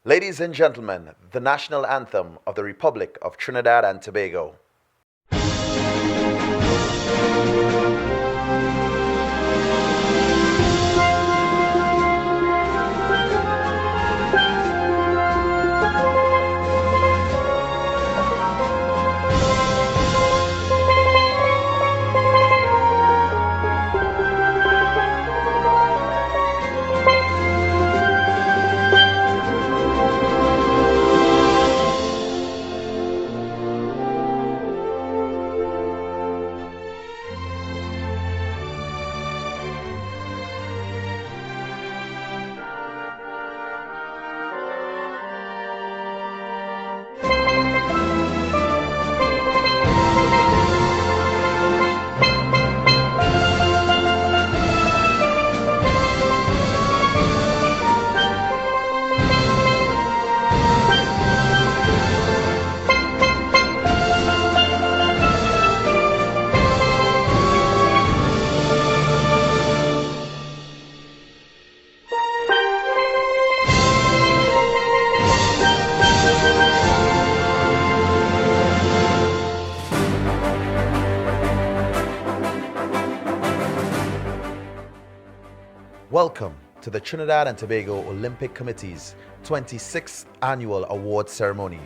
Ladies and gentlemen, the national anthem of the Republic of Trinidad and Tobago. Welcome to the Trinidad and Tobago Olympic Committee's 26th Annual Award Ceremony.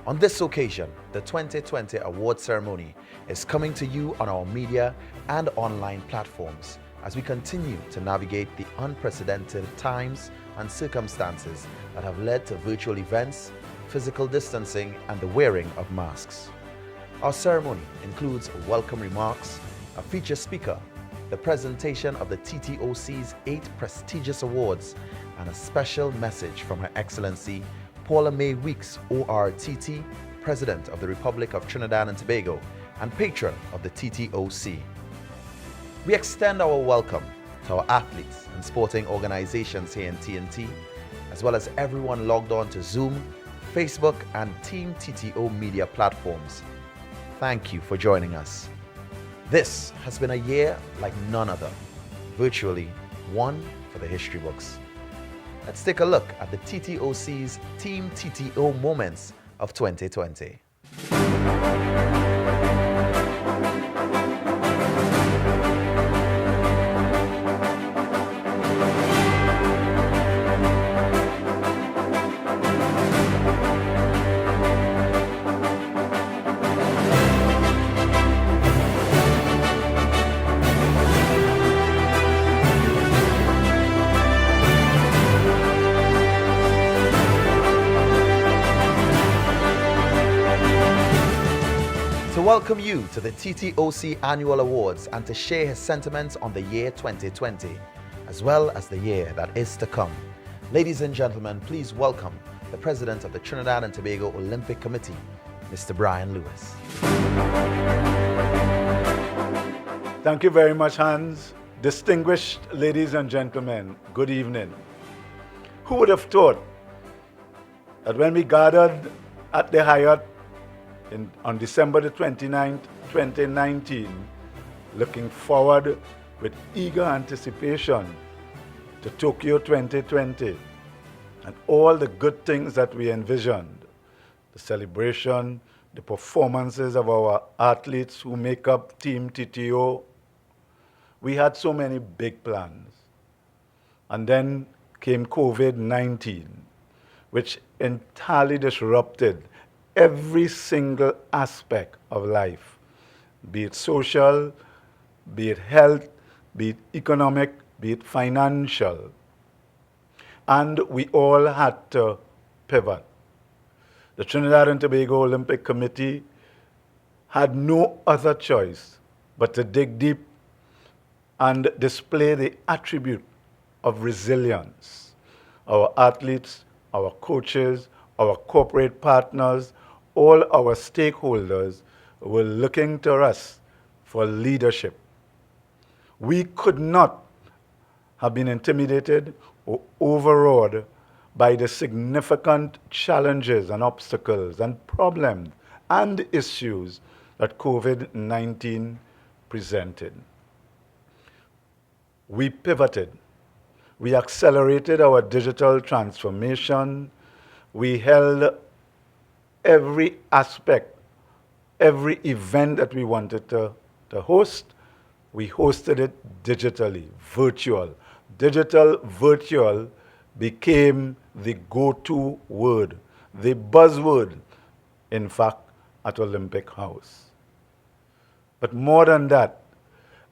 On this occasion, the 2020 award ceremony is coming to you on our media and online platforms as we continue to navigate the unprecedented times and circumstances that have led to virtual events, physical distancing, and the wearing of masks. Our ceremony includes welcome remarks, a feature speaker, the presentation of the TTOC's 8 prestigious awards, and a special message from Her Excellency Paula May Weeks, ORTT, President of the Republic of Trinidad and Tobago and Patron of the TTOC. We extend our welcome to our athletes and sporting organizations here in TNT, as well as everyone logged on to Zoom, Facebook, and Team TTO media platforms. Thank you for joining us. This has been a year like none other, virtually one for the history books. Let's take a look at the TTOC's Team TTO moments of 2020. To welcome you to the TTOC Annual Awards and to share his sentiments on the year 2020, as well as the year that is to come. Ladies and gentlemen, please welcome the President of the Trinidad and Tobago Olympic Committee, Mr. Brian Lewis. Thank you very much, Hans. Distinguished ladies and gentlemen, good evening. Who would have thought that when we gathered at the Hyatt on December the 29th, 2019, looking forward with eager anticipation to Tokyo 2020 and all the good things that we envisioned, the celebration, the performances of our athletes who make up Team TTO. We had so many big plans. And then came COVID-19, which entirely disrupted every single aspect of life, be it social, be it health, be it economic, be it financial. And we all had to pivot. The Trinidad and Tobago Olympic Committee had no other choice but to dig deep and display the attribute of resilience. Our athletes, our coaches, our corporate partners, all our stakeholders were looking to us for leadership. We could not have been intimidated or overawed by the significant challenges and obstacles and problems and issues that COVID-19 presented. We pivoted. We accelerated our digital transformation. We held every aspect, every event that we wanted to host, we hosted it digitally, virtual. Digital virtual became the go-to word, the buzzword, in fact, at Olympic House. But more than that,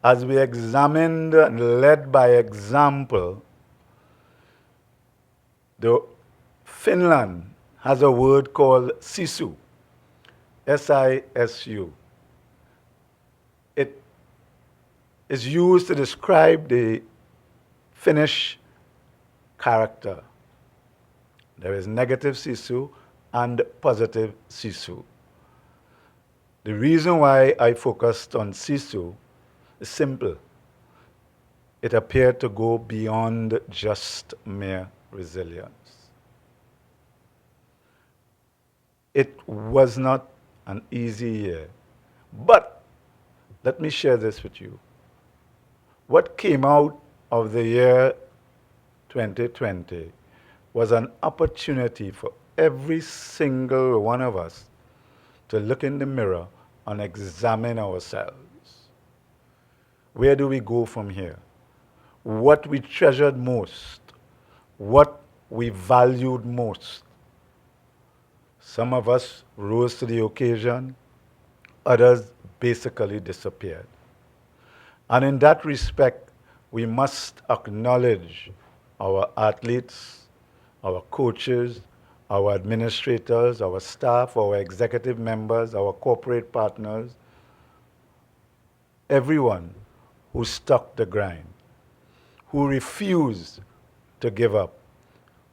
as we examined and led by example, Finland has a word called sisu, S-I-S-U. It is used to describe the Finnish character. There is negative sisu and positive sisu. The reason why I focused on sisu is simple. It appeared to go beyond just mere resilience. It was not an easy year. But let me share this with you. What came out of the year 2020 was an opportunity for every single one of us to look in the mirror and examine ourselves. Where do we go from here? What we treasured most, what we valued most. Some of us rose to the occasion, others basically disappeared. And in that respect, we must acknowledge our athletes, our coaches, our administrators, our staff, our executive members, our corporate partners, everyone who stuck the grind, who refused to give up,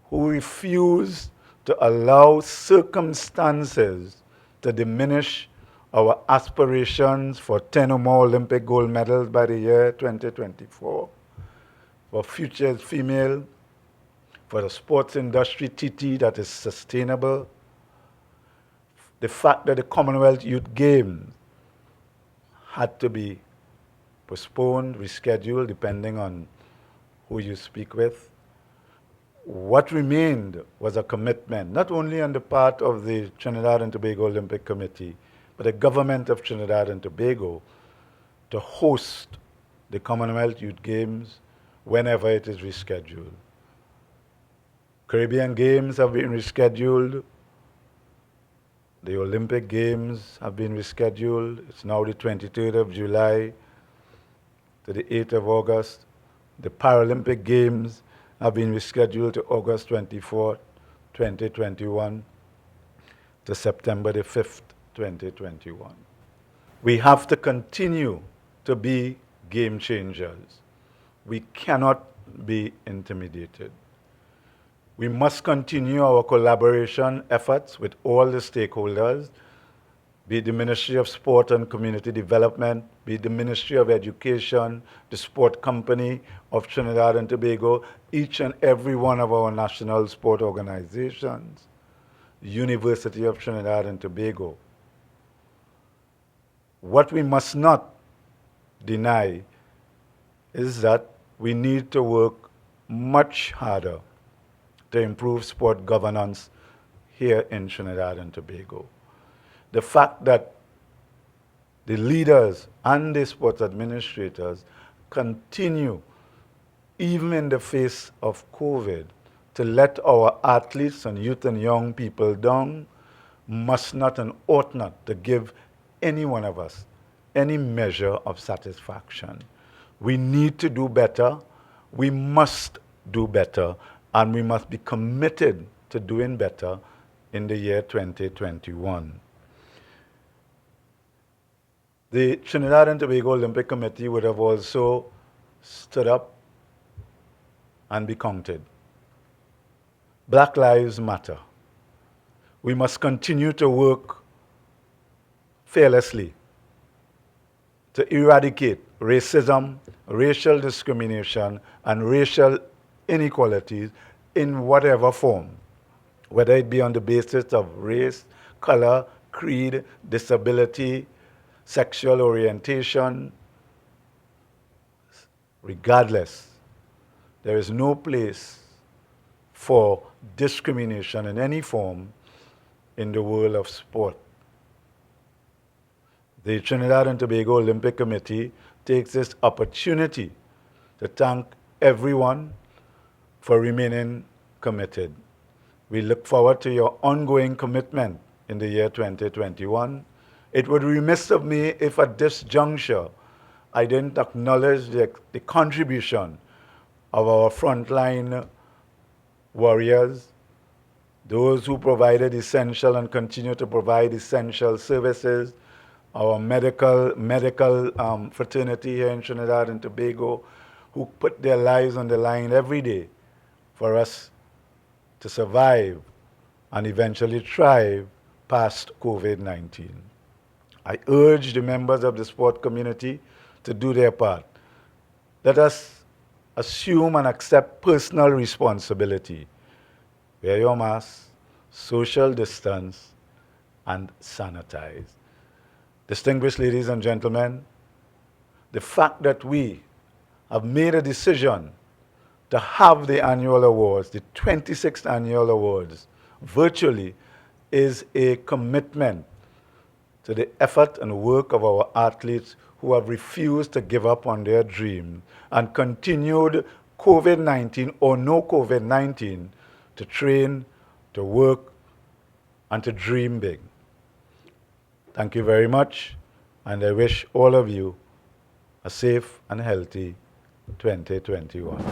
who refused to allow circumstances to diminish our aspirations for 10 or more Olympic gold medals by the year 2024, for future female, for the sports industry TT that is sustainable, the fact that the Commonwealth Youth Games had to be postponed, rescheduled, depending on who you speak with. What remained was a commitment, not only on the part of the Trinidad and Tobago Olympic Committee, but the government of Trinidad and Tobago to host the Commonwealth Youth Games whenever it is rescheduled. Caribbean Games have been rescheduled. The Olympic Games have been rescheduled. It's now the 23rd of July to the 8th of August. The Paralympic Games have been rescheduled to August 24th, 2021 to September the 5th, 2021. We have to continue to be game changers. We cannot be intimidated. We must continue our collaboration efforts with all the stakeholders, be it the Ministry of Sport and Community Development, be it the Ministry of Education, the Sport Company of Trinidad and Tobago, each and every one of our national sport organizations, University of Trinidad and Tobago. What we must not deny is that we need to work much harder to improve sport governance here in Trinidad and Tobago. The fact that the leaders and the sports administrators continue, even in the face of COVID, to let our athletes and youth and young people down must not and ought not to give any one of us any measure of satisfaction. We need to do better, we must do better, and we must be committed to doing better in the year 2021. The Trinidad and Tobago Olympic Committee would have also stood up and be counted. Black Lives Matter. We must continue to work fearlessly to eradicate racism, racial discrimination, and racial inequalities in whatever form, whether it be on the basis of race, color, creed, disability, sexual orientation. Regardless, there is no place for discrimination in any form in the world of sport. The Trinidad and Tobago Olympic Committee takes this opportunity to thank everyone for remaining committed. We look forward to your ongoing commitment in the year 2021. It would be remiss of me if at this juncture I didn't acknowledge the contribution of our frontline warriors, those who provided essential and continue to provide essential services, our medical fraternity here in Trinidad and Tobago, who put their lives on the line every day for us to survive and eventually thrive past COVID-19. I urge the members of the sport community to do their part. Let us assume and accept personal responsibility. Wear your mask, social distance, and sanitize. Distinguished ladies and gentlemen, the fact that we have made a decision to have the annual awards, the 26th annual awards, virtually is a commitment to the effort and work of our athletes who have refused to give up on their dream and continued COVID-19 or no COVID-19 to train, to work, and to dream big. Thank you very much, and I wish all of you a safe and healthy 2021.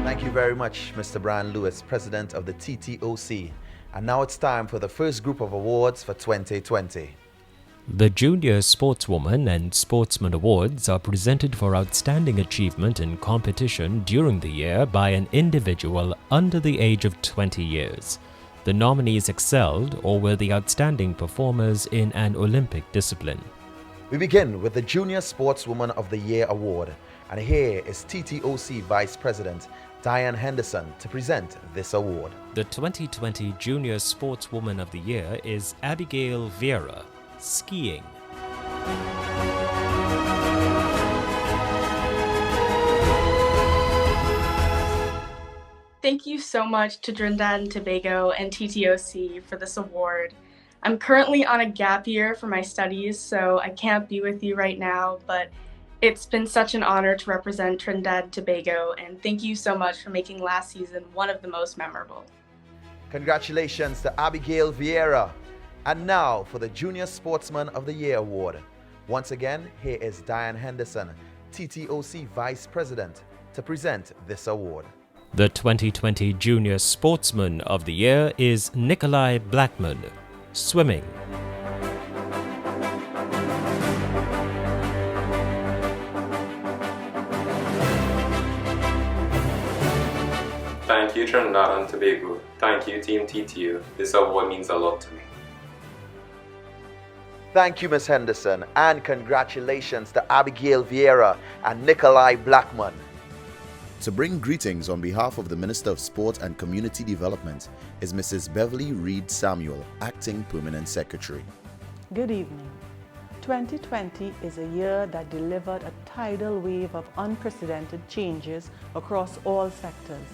Thank you very much, Mr. Brian Lewis, President of the TTOC. And now it's time for the first group of awards for 2020. The Junior Sportswoman and Sportsman Awards are presented for outstanding achievement in competition during the year by an individual under the age of 20 years. The nominees excelled or were the outstanding performers in an Olympic discipline. We begin with the Junior Sportswoman of the Year Award. And here is TTOC Vice President Diane Henderson to present this award. The 2020 Junior Sportswoman of the Year is Abigail Vieira, skiing. Thank you so much to Trinidad and Tobago and TTOC for this award. I'm currently on a gap year for my studies, so I can't be with you right now, but it's been such an honor to represent Trinidad and Tobago, and thank you so much for making last season one of the most memorable. Congratulations to Abigail Vieira. And now for the Junior Sportsman of the Year Award. Once again, here is Diane Henderson, TTOC Vice President, to present this award. The 2020 Junior Sportsman of the Year is Nikolai Blackman, swimming. Thank you, Trinidad and Tobago. Thank you, Team TTU. This award means a lot to me. Thank you, Ms. Henderson, and congratulations to Abigail Vieira and Nikolai Blackman. To bring greetings on behalf of the Minister of Sport and Community Development is Mrs. Beverly Reed Samuel, Acting Permanent Secretary. Good evening. 2020 is a year that delivered a tidal wave of unprecedented changes across all sectors.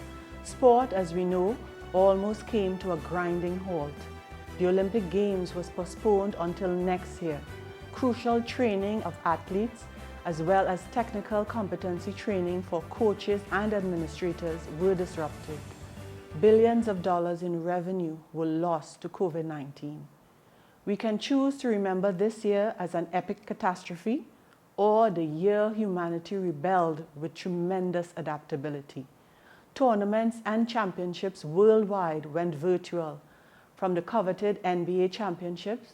Sport, as we know, almost came to a grinding halt. The Olympic Games was postponed until next year. Crucial training of athletes, as well as technical competency training for coaches and administrators, were disrupted. Billions of dollars in revenue were lost to COVID-19. We can choose to remember this year as an epic catastrophe or the year humanity rebelled with tremendous adaptability. Tournaments and championships worldwide went virtual, from the coveted NBA championships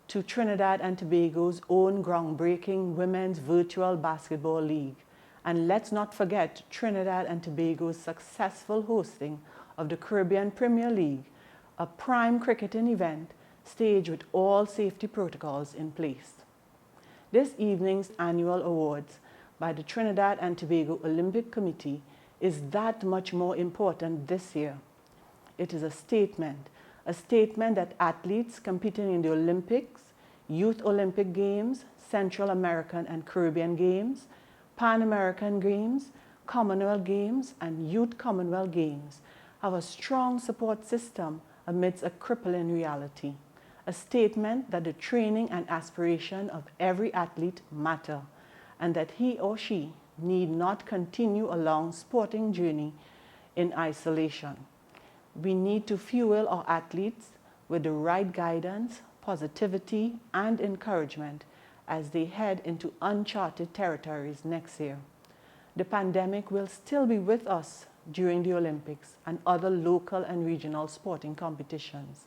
to Trinidad and Tobago's own groundbreaking women's virtual basketball league. And let's not forget Trinidad and Tobago's successful hosting of the Caribbean Premier League, a prime cricketing event staged with all safety protocols in place. This evening's annual awards by the Trinidad and Tobago Olympic Committee is that much more important this year. It is a statement that athletes competing in the Olympics, Youth Olympic Games, Central American and Caribbean Games, Pan American Games, Commonwealth Games, and Youth Commonwealth Games have a strong support system amidst a crippling reality, a statement that the training and aspiration of every athlete matter, and that he or she need not continue a long sporting journey in isolation. We need to fuel our athletes with the right guidance, positivity, and encouragement as they head into uncharted territories next year. The pandemic will still be with us during the Olympics and other local and regional sporting competitions.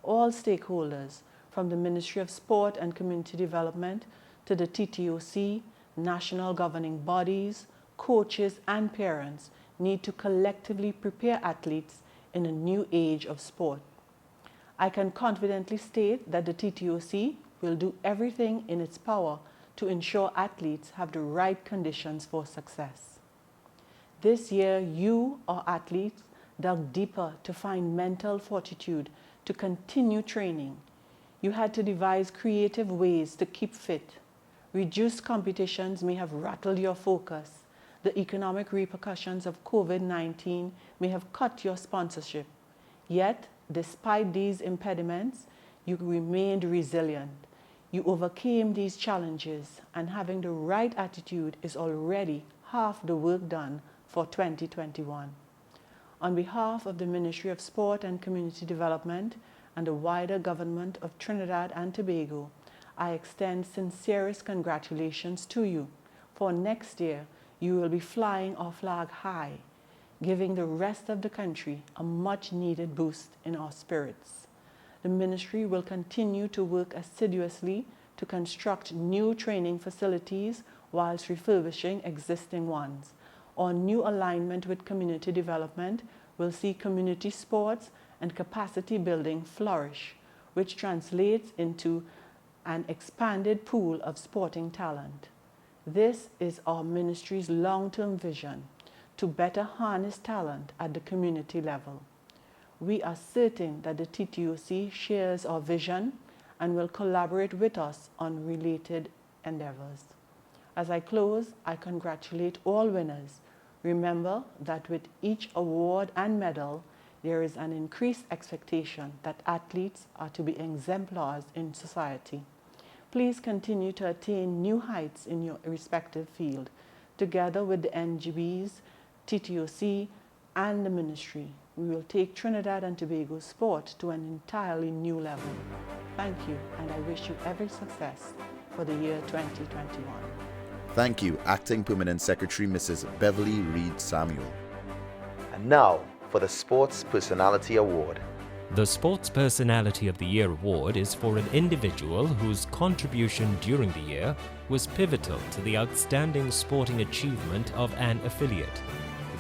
All stakeholders, from the Ministry of Sport and Community Development to the TTOC, national governing bodies, coaches, and parents, need to collectively prepare athletes in a new age of sport. I can confidently state that the TTOC will do everything in its power to ensure athletes have the right conditions for success. This year, you, our athletes, dug deeper to find mental fortitude to continue training. You had to devise creative ways to keep fit. Reduced competitions may have rattled your focus. The economic repercussions of COVID-19 may have cut your sponsorship. Yet, despite these impediments, you remained resilient. You overcame these challenges, and having the right attitude is already half the work done for 2021. On behalf of the Ministry of Sport and Community Development and the wider government of Trinidad and Tobago, I extend sincerest congratulations to you. For next year, you will be flying our flag high, giving the rest of the country a much-needed boost in our spirits. The ministry will continue to work assiduously to construct new training facilities whilst refurbishing existing ones. Our new alignment with community development will see community sports and capacity building flourish, which translates into an expanded pool of sporting talent. This is our ministry's long-term vision, to better harness talent at the community level. We are certain that the TTOC shares our vision and will collaborate with us on related endeavors. As I close, I congratulate all winners. Remember that with each award and medal, there is an increased expectation that athletes are to be exemplars in society. Please continue to attain new heights in your respective field, together with the NGBs, TTOC, and the ministry. We will take Trinidad and Tobago sport to an entirely new level. Thank you, and I wish you every success for the year 2021. Thank you, Acting Permanent Secretary Mrs. Beverly Reed Samuel. And now for the Sports Personality Award. The Sports Personality of the Year award is for an individual whose contribution during the year was pivotal to the outstanding sporting achievement of an affiliate.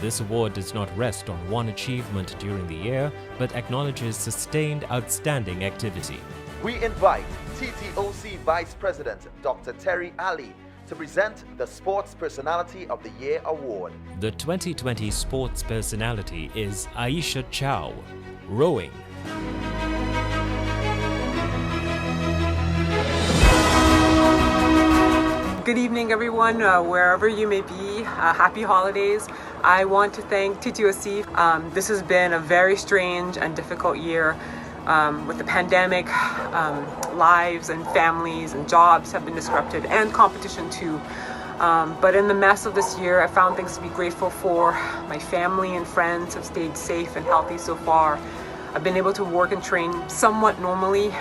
This award does not rest on one achievement during the year, but acknowledges sustained outstanding activity. We invite TTOC Vice President Dr. Terry Ali to present the Sports Personality of the Year award. The 2020 Sports Personality is Aisha Chow, rowing. Good evening, everyone, wherever you may be. Happy holidays. I want to thank TTOC. This has been a very strange and difficult year with the pandemic. Lives and families and jobs have been disrupted, and competition too. But in the mess of this year, I found things to be grateful for. My family and friends have stayed safe and healthy so far. I've been able to work and train somewhat normally.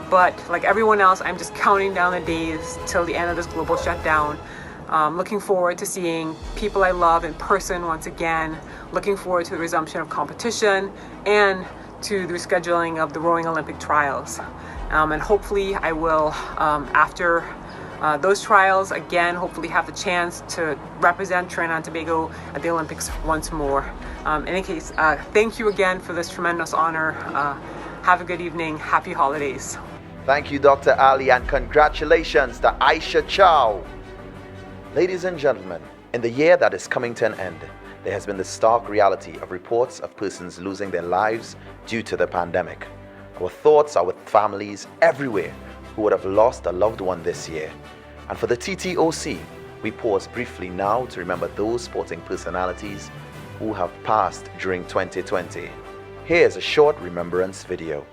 But like everyone else, I'm just counting down the days till the end of this global shutdown. Looking forward to seeing people I love in person once again. Looking forward to the resumption of competition and to the rescheduling of the rowing Olympic trials. And hopefully I will, after those trials, again, hopefully have the chance to represent Trinidad and Tobago at the Olympics once more. In any case, thank you again for this tremendous honor. Have a good evening. Happy holidays. Thank you, Dr. Ali, and congratulations to Aisha Chow. Ladies and gentlemen, in the year that is coming to an end, there has been the stark reality of reports of persons losing their lives due to the pandemic. Our thoughts are with families everywhere who would have lost a loved one this year. And for the TTOC, We pause briefly now to remember those sporting personalities who have passed during 2020. Here's a short remembrance video.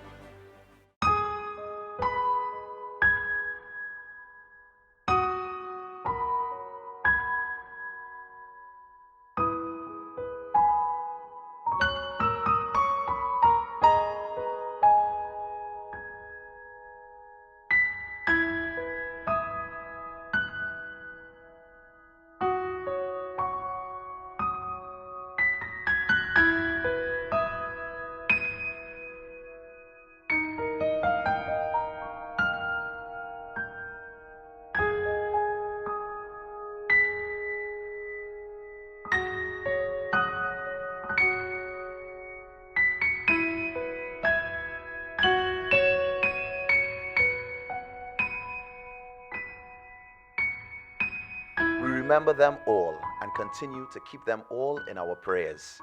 We remember them all and continue to keep them all in our prayers.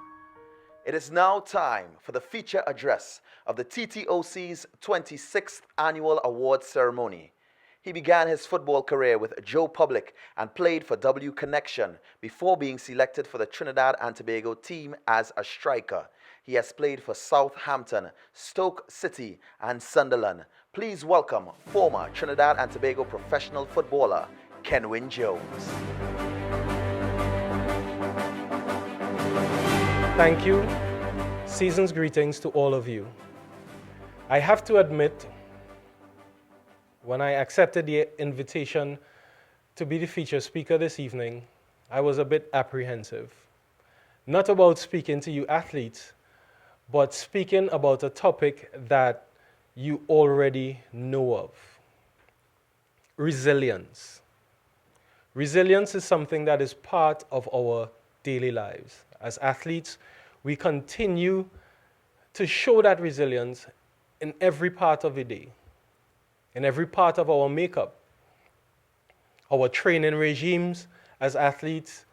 It is now time for the feature address of the TTOC's 26th annual awards ceremony. He began his football career with Joe Public and played for W Connection before being selected for the Trinidad and Tobago team as a striker. He has played for Southampton, Stoke City and Sunderland. Please welcome former Trinidad and Tobago professional footballer Kenwin Jones. Thank you. Season's greetings to all of you. I have to admit, when I accepted the invitation to be the feature speaker this evening, I was a bit apprehensive. Not about speaking to you athletes, but speaking about a topic that you already know of. Resilience. Resilience is something that is part of our daily lives. As athletes, we continue to show that resilience in every part of the day, in every part of our makeup. Our training regimes as athletes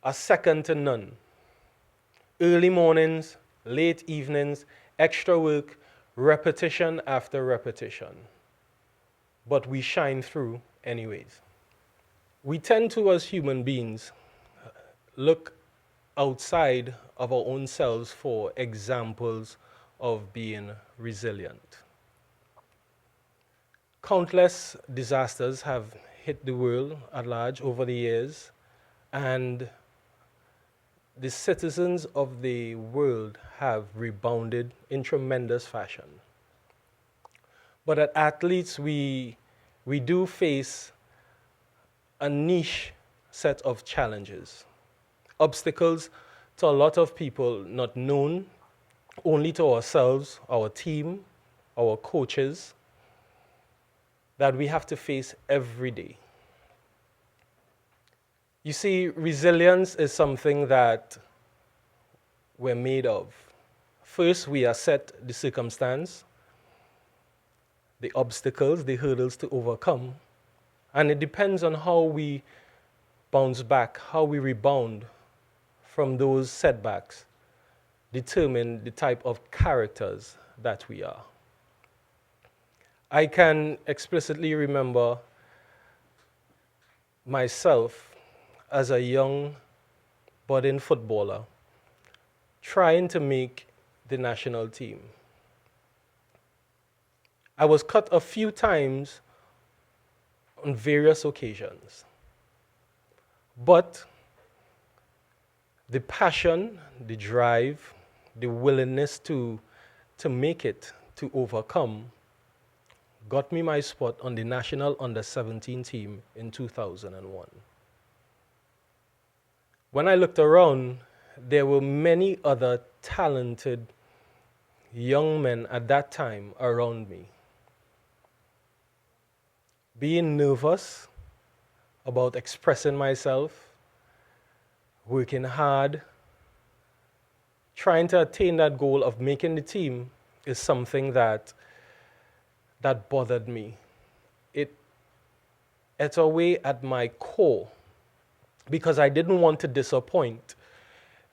are second to none. Early mornings, late evenings, extra work, repetition after repetition. But we shine through anyways. We tend to, as human beings, look outside of our own selves for examples of being resilient. Countless disasters have hit the world at large over the years, and the citizens of the world have rebounded in tremendous fashion. But as athletes, we do face a niche set of challenges, obstacles to a lot of people not known only to ourselves, our team, our coaches, that we have to face every day. You see, resilience is something that we're made of. First, we accept the circumstance, the obstacles, the hurdles to overcome, and it depends on how we bounce back, how we rebound from those setbacks, determine the type of characters that we are. I can explicitly remember myself as a young budding footballer trying to make the national team. I was cut a few times on various occasions, but the passion, the drive, the willingness to make it, to overcome, got me my spot on the national under-17 team in 2001. When I looked around, there were many other talented young men at that time around me. Being nervous about expressing myself, working hard, trying to attain that goal of making the team is something that bothered me. It ate away at my core because I didn't want to disappoint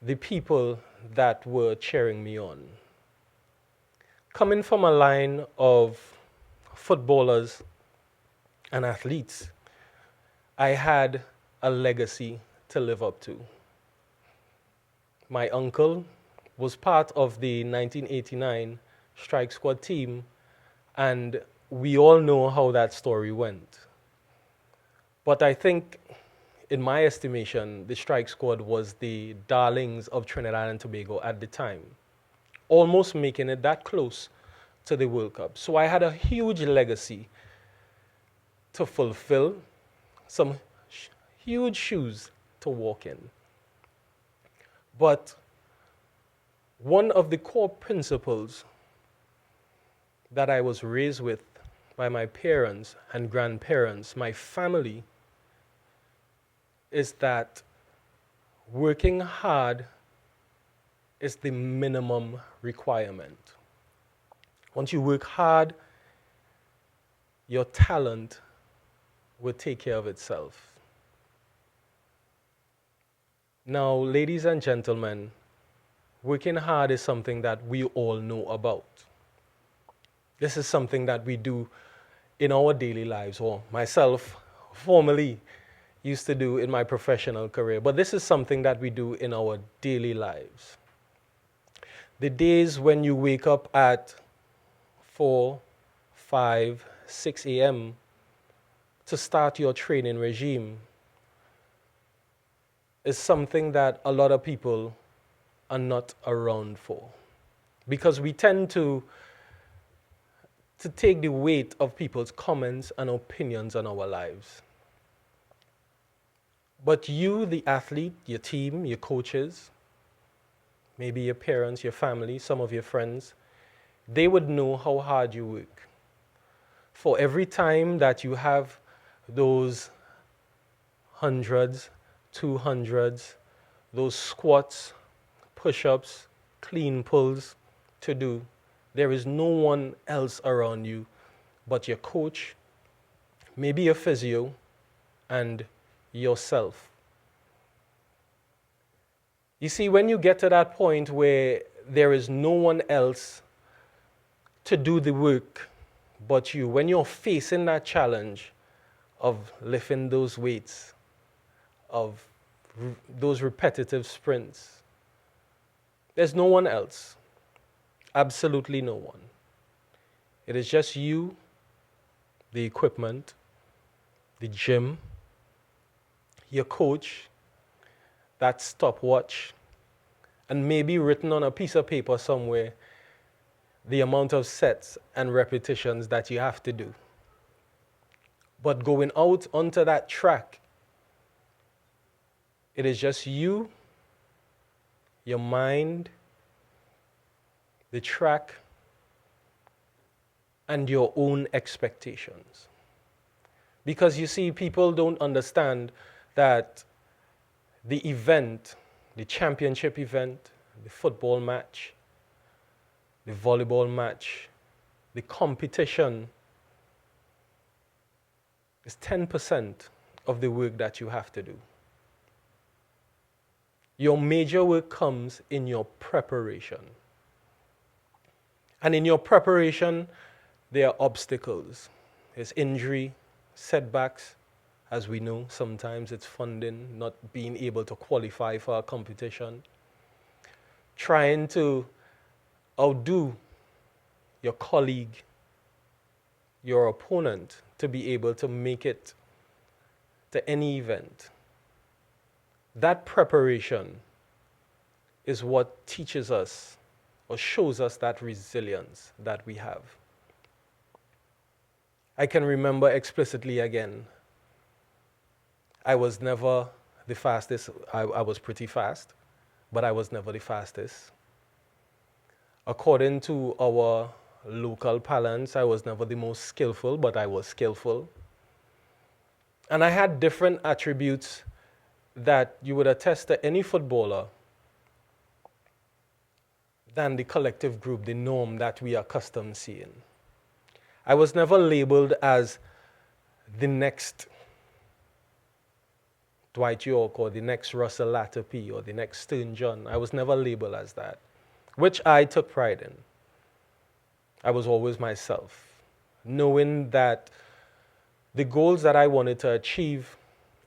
the people that were cheering me on. Coming from a line of footballers and athletes, I had a legacy to live up to. My uncle was part of the 1989 Strike Squad team, and we all know how that story went. But I think, in my estimation, the Strike Squad was the darlings of Trinidad and Tobago at the time, almost making it that close to the World Cup. So I had a huge legacy to fulfill, some huge shoes to walk in. But one of the core principles that I was raised with by my parents and grandparents, my family, is that working hard is the minimum requirement. Once you work hard, your talent will take care of itself. Now, ladies and gentlemen, working hard is something that we all know about. This is something that we do in our daily lives, or myself formerly used to do in my professional career. But this is something that we do in our daily lives. The days when you wake up at 4, 5, 6 a.m. to start your training regime is something that a lot of people are not around for, because we tend to take the weight of people's comments and opinions on our lives. But you, the athlete, your team, your coaches, maybe your parents, your family, some of your friends, they would know how hard you work. For every time that you have those 100s, 200s, those squats, push-ups, clean pulls to do, there is no one else around you but your coach, maybe your physio, and yourself. You see, when you get to that point where there is no one else to do the work but you, when you're facing that challenge of lifting those weights, of those repetitive sprints, there's no one else. Absolutely no one. It is just you, the equipment, the gym, your coach, that stopwatch, and maybe written on a piece of paper somewhere the amount of sets and repetitions that you have to do. But going out onto that track, it is just you, your mind, the track, and your own expectations. Because you see, people don't understand that the event, the championship event, the football match, the volleyball match, the competition is 10% of the work that you have to do. Your major work comes in your preparation. And in your preparation, there are obstacles. There's injury, setbacks. As we know, sometimes it's funding, not being able to qualify for a competition. Trying to outdo your colleague, your opponent, to be able to make it to any event. That preparation is what teaches us or shows us that resilience that we have. I can remember explicitly again, I was never the fastest. I was pretty fast, but I was never the fastest. According to our local parlance, I was never the most skillful, but I was skillful. And I had different attributes that you would attest to any footballer than the collective group, the norm that we are accustomed seeing. I was never labeled as the next Dwight York or the next Russell Latapy or the next Stern John. I was never labeled as that, which I took pride in. I was always myself, knowing that the goals that I wanted to achieve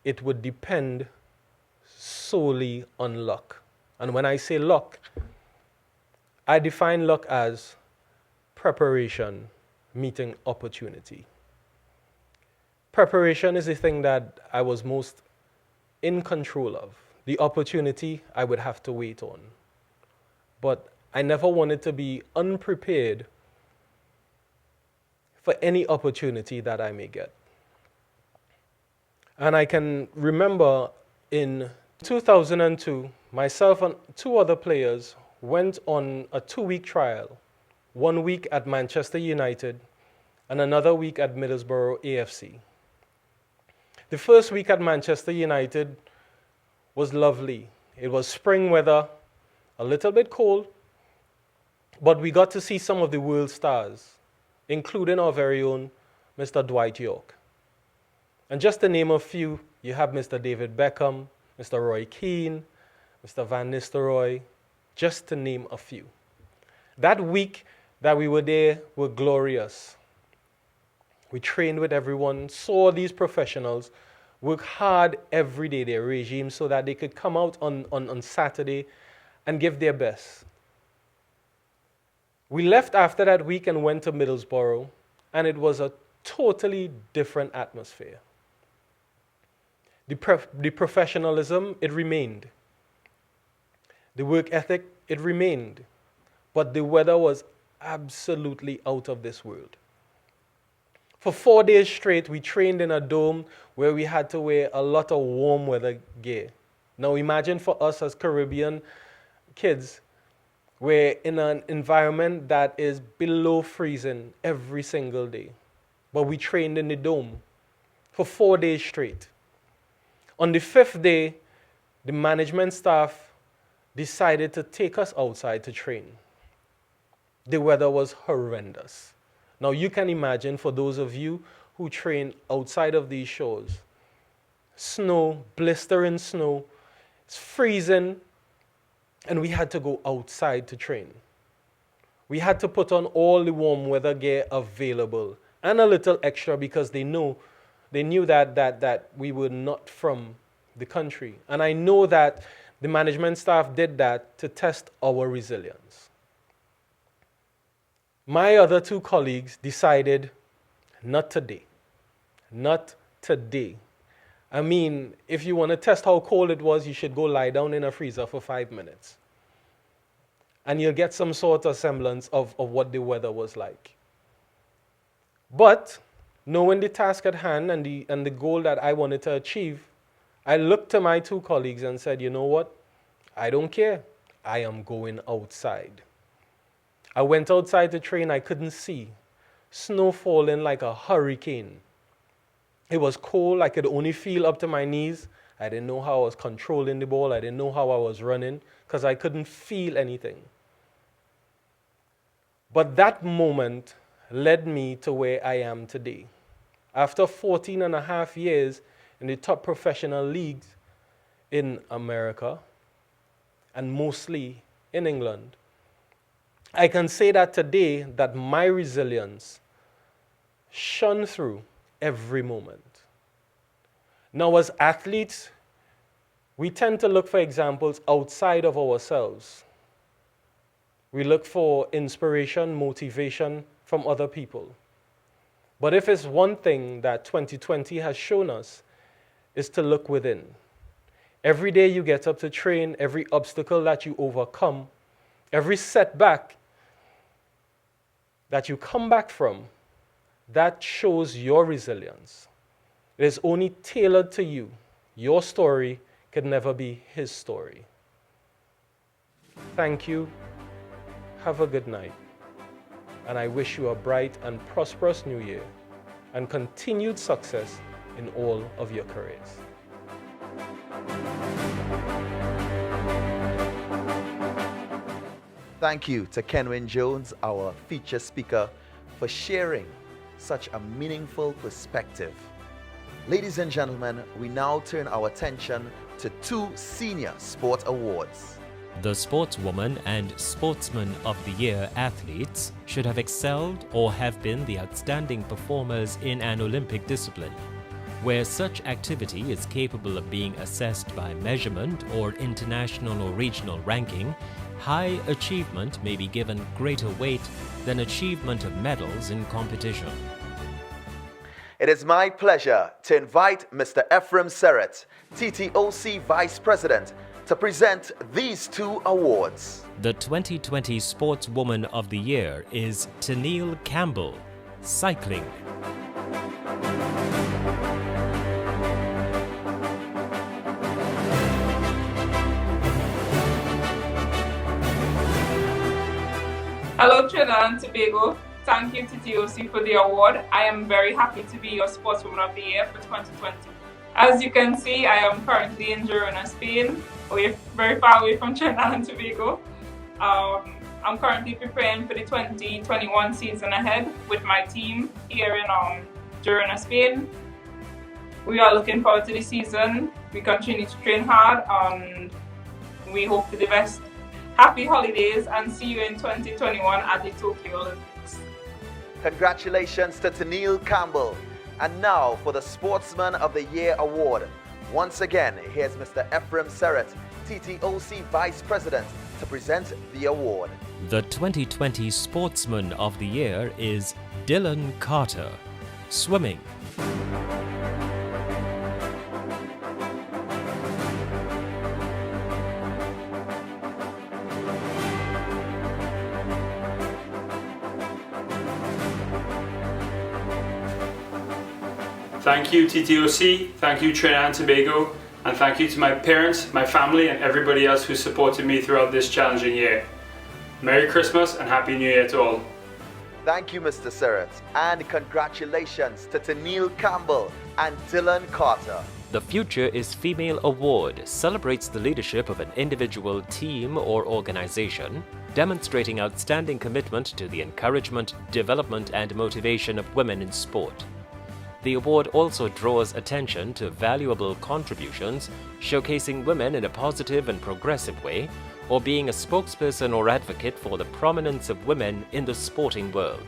it would depend solely on luck. And when I say luck, I define luck as preparation meeting opportunity. Preparation is the thing that I was most in control of. The opportunity I would have to wait on. But I never wanted to be unprepared for any opportunity that I may get. And I can remember in 2002, myself and 2 other players went on a 2-week trial. 1 week at Manchester United and another week at Middlesbrough AFC. The first week at Manchester United was lovely. It was spring weather, a little bit cold, but we got to see some of the world stars, including our very own Mr. Dwight York. And just to name a few, you have Mr. David Beckham, Mr. Roy Keane, Mr. Van Nistelrooy, just to name a few. That week that we were there were glorious. We trained with everyone, saw these professionals work hard every day, their regime, so that they could come out on Saturday and give their best. We left after that week and went to Middlesbrough, and it was a totally different atmosphere. The professionalism, it remained. The work ethic, it remained. But the weather was absolutely out of this world. For 4 days straight, we trained in a dome where we had to wear a lot of warm weather gear. Now imagine for us as Caribbean kids, we're in an environment that is below freezing every single day. But we trained in the dome for 4 days straight. On the 5th day, the management staff decided to take us outside to train. The weather was horrendous. Now you can imagine, for those of you who train outside of these shores, snow, blistering snow, it's freezing, and we had to go outside to train. We had to put on all the warm weather gear available and a little extra because they knew that we were not from the country. And I know that the management staff did that to test our resilience. My other 2 colleagues decided, not today. Not today. I mean, if you want to test how cold it was, you should go lie down in a freezer for 5 minutes. And you'll get some sort of semblance of what the weather was like. But knowing the task at hand and the goal that I wanted to achieve, I looked to my 2 colleagues and said, you know what? I don't care. I am going outside. I went outside to train. I couldn't see. Snow falling like a hurricane. It was cold. I could only feel up to my knees. I didn't know how I was controlling the ball. I didn't know how I was running because I couldn't feel anything. But that moment led me to where I am today. After 14 and a half years in the top professional leagues in America, and mostly in England, I can say that today that my resilience shone through every moment. Now, as athletes, we tend to look for examples outside of ourselves. We look for inspiration, motivation from other people. But if it's one thing that 2020 has shown us, is to look within. Every day you get up to train, every obstacle that you overcome, every setback that you come back from, that shows your resilience. It is only tailored to you. Your story could never be his story. Thank you. Have a good night. And I wish you a bright and prosperous new year and continued success in all of your careers. Thank you to Kenwin Jones, our feature speaker, for sharing such a meaningful perspective. Ladies and gentlemen, we now turn our attention to 2 senior sport awards. The Sportswoman and Sportsman of the Year athletes should have excelled or have been the outstanding performers in an Olympic discipline. Where such activity is capable of being assessed by measurement or international or regional ranking, high achievement may be given greater weight than achievement of medals in competition. It is my pleasure to invite Mr. Ephraim Serret, TTOC Vice President, to present these two awards. The 2020 Sportswoman of the Year is Tennille Campbell, cycling. Hello Trinidad and Tobago. Thank you to TOC for the award. I am very happy to be your Sportswoman of the Year for 2020. As you can see, I am currently in Girona, Spain, very far away from Trinidad and Tobago. I'm currently preparing for the 2021 season ahead with my team here in Girona, Spain. We are looking forward to the season. We continue to train hard and we hope for the best. Happy holidays and see you in 2021 at the Tokyo Olympics. Congratulations to Tennille Campbell. And now for the Sportsman of the Year award. Once again, here's Mr. Ephraim Serret, TTOC Vice President, to present the award. The 2020 Sportsman of the Year is Dylan Carter, swimming. Thank you TTOC, thank you Trinidad and Tobago, and thank you to my parents, my family and everybody else who supported me throughout this challenging year. Merry Christmas and Happy New Year to all. Thank you, Mr. Serret, and congratulations to Tennille Campbell and Dylan Carter. The Future is Female Award celebrates the leadership of an individual, team or organization, demonstrating outstanding commitment to the encouragement, development and motivation of women in sport. The award also draws attention to valuable contributions, showcasing women in a positive and progressive way, or being a spokesperson or advocate for the prominence of women in the sporting world.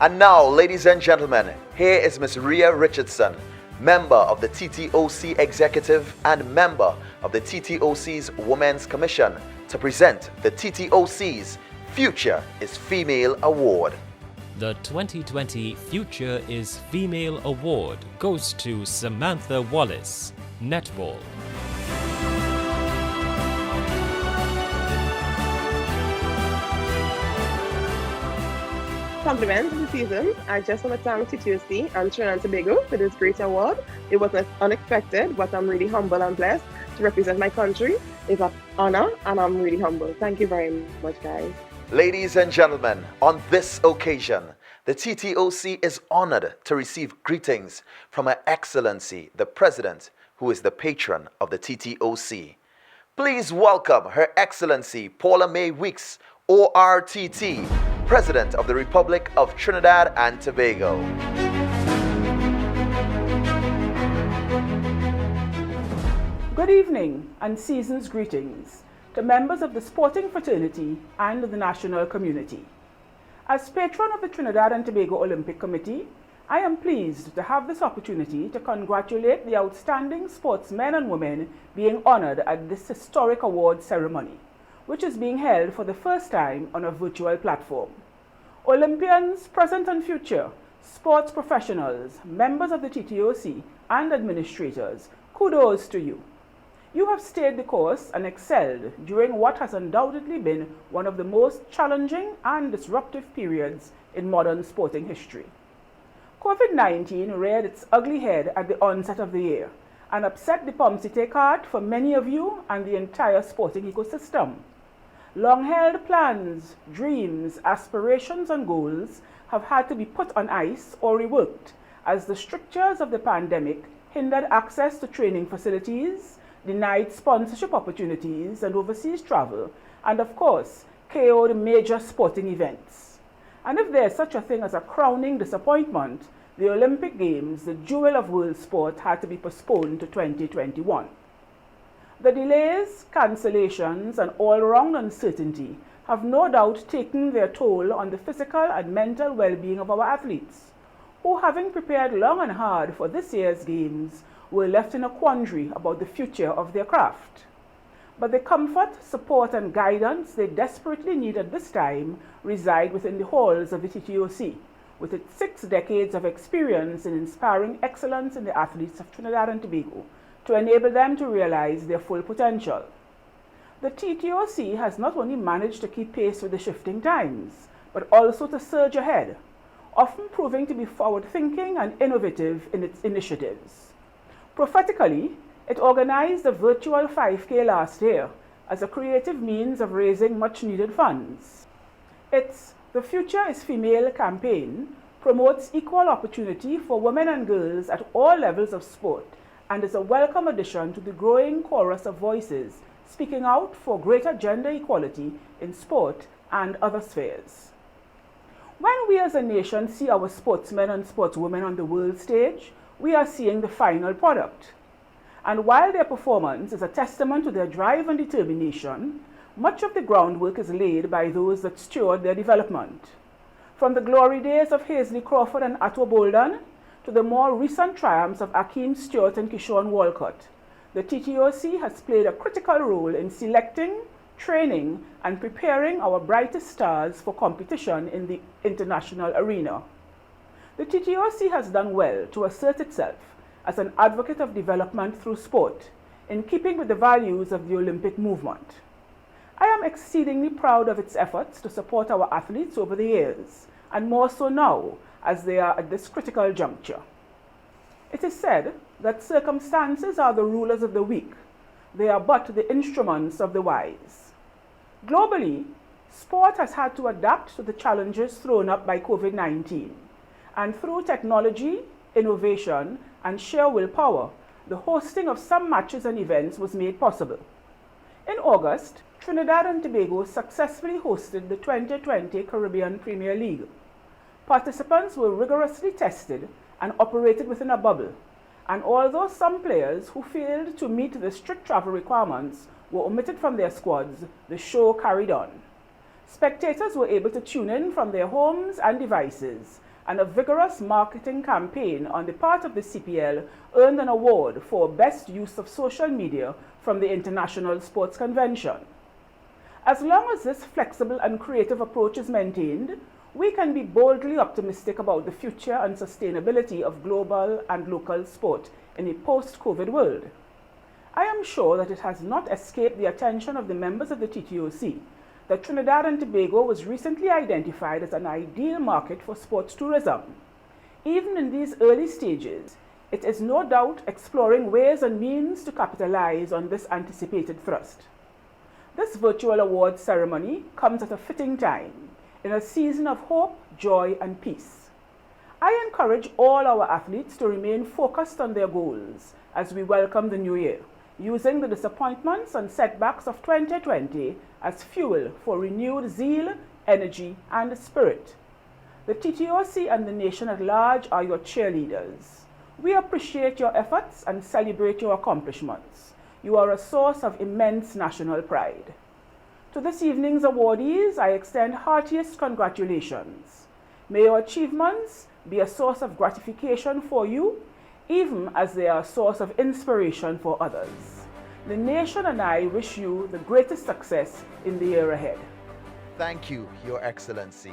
And now, ladies and gentlemen, here is Ms. Ria Richardson, member of the TTOC Executive and member of the TTOC's Women's Commission, to present the TTOC's Future is Female Award. The 2020 Future is Female Award goes to Samantha Wallace, netball. Compliment of the season. I just want to thank TTOC and Trinidad and Tobago for this great award. It was unexpected, but I'm really humble and blessed to represent my country. It's an honor and I'm really humble. Thank you very much, guys. Ladies and gentlemen, on this occasion, the TTOC is honored to receive greetings from Her Excellency, the President, who is the patron of the TTOC. Please welcome Her Excellency Paula May Weeks, ORTT, President of the Republic of Trinidad and Tobago. Good evening and season's greetings to members of the sporting fraternity and the national community. As patron of the Trinidad and Tobago Olympic Committee, I am pleased to have this opportunity to congratulate the outstanding sportsmen and women being honored at this historic award ceremony, which is being held for the first time on a virtual platform. Olympians, present and future, sports professionals, members of the TTOC, and administrators, kudos to you. You have stayed the course and excelled during what has undoubtedly been one of the most challenging and disruptive periods in modern sporting history. COVID-19 reared its ugly head at the onset of the year and upset the pomsite cart for many of you and the entire sporting ecosystem. Long-held plans, dreams, aspirations and goals have had to be put on ice or reworked as the strictures of the pandemic hindered access to training facilities, denied sponsorship opportunities and overseas travel, and of course, KO'd major sporting events. And if there's such a thing as a crowning disappointment, the Olympic Games, the jewel of world sport, had to be postponed to 2021. The delays, cancellations, and all-round uncertainty have no doubt taken their toll on the physical and mental well-being of our athletes, who, having prepared long and hard for this year's games, were left in a quandary about the future of their craft. But the comfort, support and guidance they desperately need at this time reside within the halls of the TTOC, with its 6 decades of experience in inspiring excellence in the athletes of Trinidad and Tobago to enable them to realize their full potential. The TTOC has not only managed to keep pace with the shifting times, but also to surge ahead, often proving to be forward-thinking and innovative in its initiatives. Prophetically, it organized a virtual 5K last year as a creative means of raising much-needed funds. Its The Future is Female campaign promotes equal opportunity for women and girls at all levels of sport and is a welcome addition to the growing chorus of voices speaking out for greater gender equality in sport and other spheres. When we as a nation see our sportsmen and sportswomen on the world stage, we are seeing the final product. And while their performance is a testament to their drive and determination, much of the groundwork is laid by those that steward their development. From the glory days of Hazley Crawford and Atto Bolden to the more recent triumphs of Akeem Stewart and Kishon Walcott, the TTOC has played a critical role in selecting, training, and preparing our brightest stars for competition in the international arena. The TTOC has done well to assert itself as an advocate of development through sport, in keeping with the values of the Olympic movement. I am exceedingly proud of its efforts to support our athletes over the years, and more so now as they are at this critical juncture. It is said that circumstances are the rulers of the weak. They are but the instruments of the wise. Globally, sport has had to adapt to the challenges thrown up by COVID-19, and through technology, innovation, and sheer willpower, the hosting of some matches and events was made possible. In August, Trinidad and Tobago successfully hosted the 2020 Caribbean Premier League. Participants were rigorously tested and operated within a bubble, and although some players who failed to meet the strict travel requirements were omitted from their squads, the show carried on. Spectators were able to tune in from their homes and devices, and a vigorous marketing campaign on the part of the CPL earned an award for Best Use of Social Media from the International Sports Convention. As long as this flexible and creative approach is maintained, we can be boldly optimistic about the future and sustainability of global and local sport in a post-COVID world. I am sure that it has not escaped the attention of the members of the TTOC that Trinidad and Tobago was recently identified as an ideal market for sports tourism. Even in these early stages, it is no doubt exploring ways and means to capitalize on this anticipated thrust. This virtual awards ceremony comes at a fitting time, in a season of hope, joy, and peace. I encourage all our athletes to remain focused on their goals as we welcome the new year, using the disappointments and setbacks of 2020 as fuel for renewed zeal, energy, and spirit. The TTOC and the nation at large are your cheerleaders. We appreciate your efforts and celebrate your accomplishments. You are a source of immense national pride. To this evening's awardees, I extend heartiest congratulations. May your achievements be a source of gratification for you, even as they are a source of inspiration for others. The nation and I wish you the greatest success in the year ahead. Thank you, Your Excellency.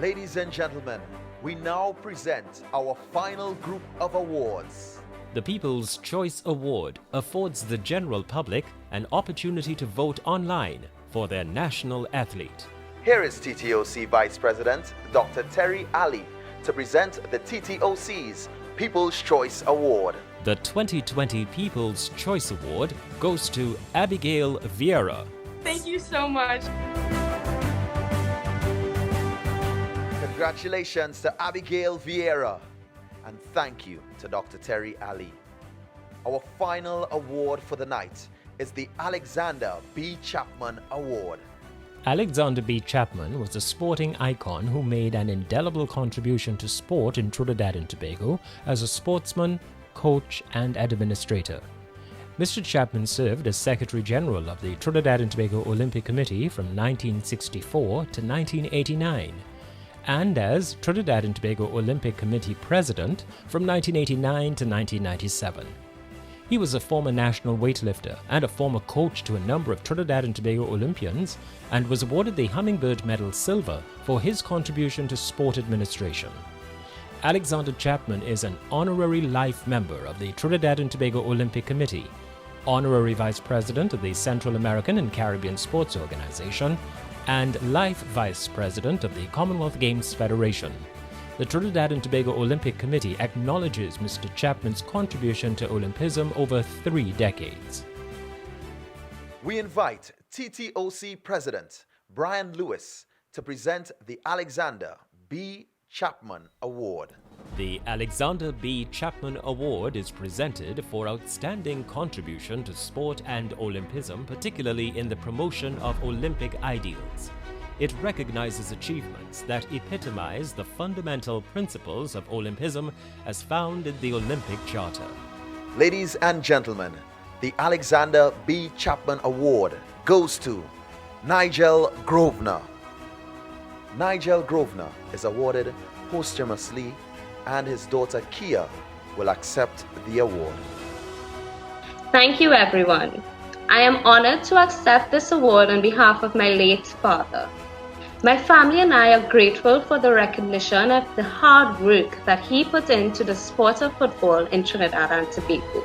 Ladies and gentlemen, we now present our final group of awards. The People's Choice Award affords the general public an opportunity to vote online for their national athlete. Here is TTOC Vice President Dr. Terry Ali to present the TTOC's People's Choice Award. The 2020 People's Choice Award goes to Abigail Vieira. Thank you so much. Congratulations to Abigail Vieira, and thank you to Dr. Terry Ali. Our final award for the night is the Alexander B. Chapman Award. Alexander B. Chapman was a sporting icon who made an indelible contribution to sport in Trinidad and Tobago as a sportsman, coach, and administrator. Mr. Chapman served as Secretary General of the Trinidad and Tobago Olympic Committee from 1964 to 1989. and as Trinidad and Tobago Olympic Committee President from 1989 to 1997. He was a former national weightlifter and a former coach to a number of Trinidad and Tobago Olympians and was awarded the Hummingbird Medal Silver for his contribution to sport administration. Alexander Chapman is an honorary life member of the Trinidad and Tobago Olympic Committee, honorary vice president of the Central American and Caribbean Sports Organization, and life vice president of the Commonwealth Games Federation. The Trinidad and Tobago Olympic Committee acknowledges Mr. Chapman's contribution to Olympism over 3 decades. We invite TTOC President Brian Lewis to present the Alexander B. Chapman Award. The Alexander B. Chapman Award is presented for outstanding contribution to sport and Olympism, particularly in the promotion of Olympic ideals. It recognizes achievements that epitomize the fundamental principles of Olympism as found in the Olympic Charter. Ladies and gentlemen, the Alexander B. Chapman Award goes to Nigel Grosvenor. Nigel Grosvenor is awarded posthumously, and his daughter Kia will accept the award. Thank you, everyone. I am honored to accept this award on behalf of my late father. My family and I are grateful for the recognition of the hard work that he put into the sport of football in Trinidad and Tobago.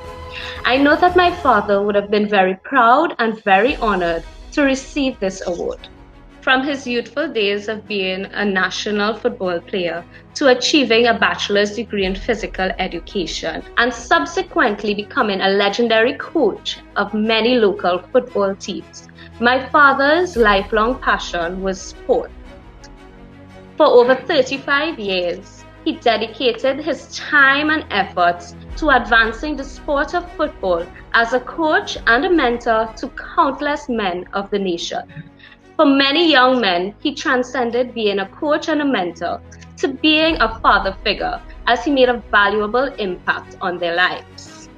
I know that my father would have been very proud and very honored to receive this award. From his youthful days of being a national football player to achieving a bachelor's degree in physical education and subsequently becoming a legendary coach of many local football teams, my father's lifelong passion was sport. For over 35 years, he dedicated his time and efforts to advancing the sport of football as a coach and a mentor to countless men of the nation. For many young men, he transcended being a coach and a mentor to being a father figure as he made a valuable impact on their lives.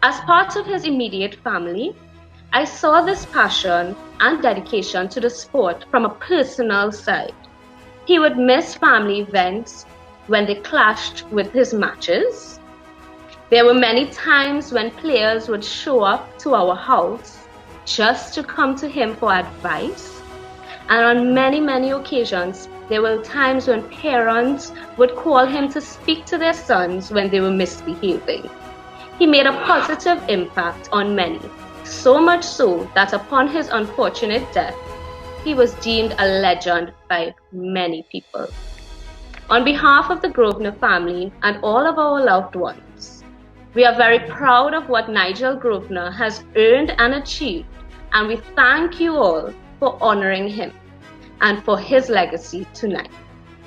As part of his immediate family, I saw this passion and dedication to the sport from a personal side. He would miss family events when they clashed with his matches. There were many times when players would show up to our house just to come to him for advice. And on many occasions, there were times when parents would call him to speak to their sons when they were misbehaving. He made a positive impact on many, so much so that upon his unfortunate death, he was deemed a legend by many people. On behalf of the Grosvenor family and all of our loved ones, we are very proud of what Nigel Grosvenor has earned and achieved, and we thank you all for honoring him and for his legacy tonight.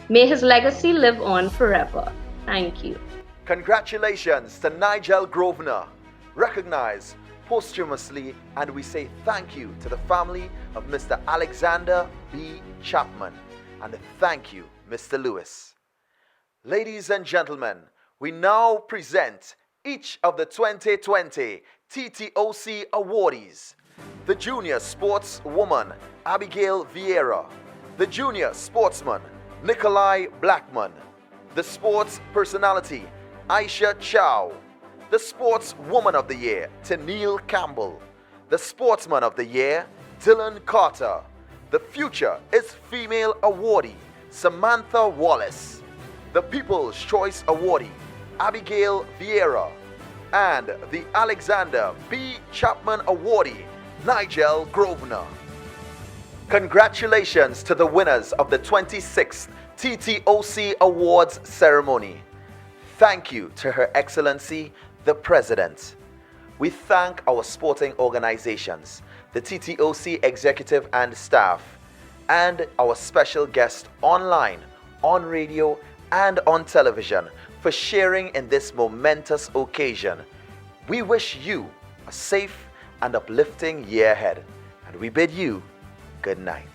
May his legacy live on forever. Thank you. Congratulations to Nigel Grosvenor, recognized posthumously, and we say thank you to the family of Mr. Alexander B. Chapman, and thank you, Mr. Lewis. Ladies and gentlemen, we now present each of the 2020 TTOC awardees. The Junior Sportswoman, Abigail Vieira. The Junior Sportsman, Nikolai Blackman. The Sports Personality, Aisha Chow. The Sportswoman of the Year, Tennille Campbell. The Sportsman of the Year, Dylan Carter. The Future is Female Awardee, Samantha Wallace. The People's Choice Awardee, Abigail Vieira. And the Alexander B. Chapman Awardee, Nigel Grosvenor. Congratulations to the winners of the 26th TTOC Awards ceremony. Thank you to Her Excellency, the President. We thank our sporting organizations, the TTOC executive and staff, and our special guest online, on radio, and on television for sharing in this momentous occasion. We wish you a safe and uplifting year ahead, and we bid you good night.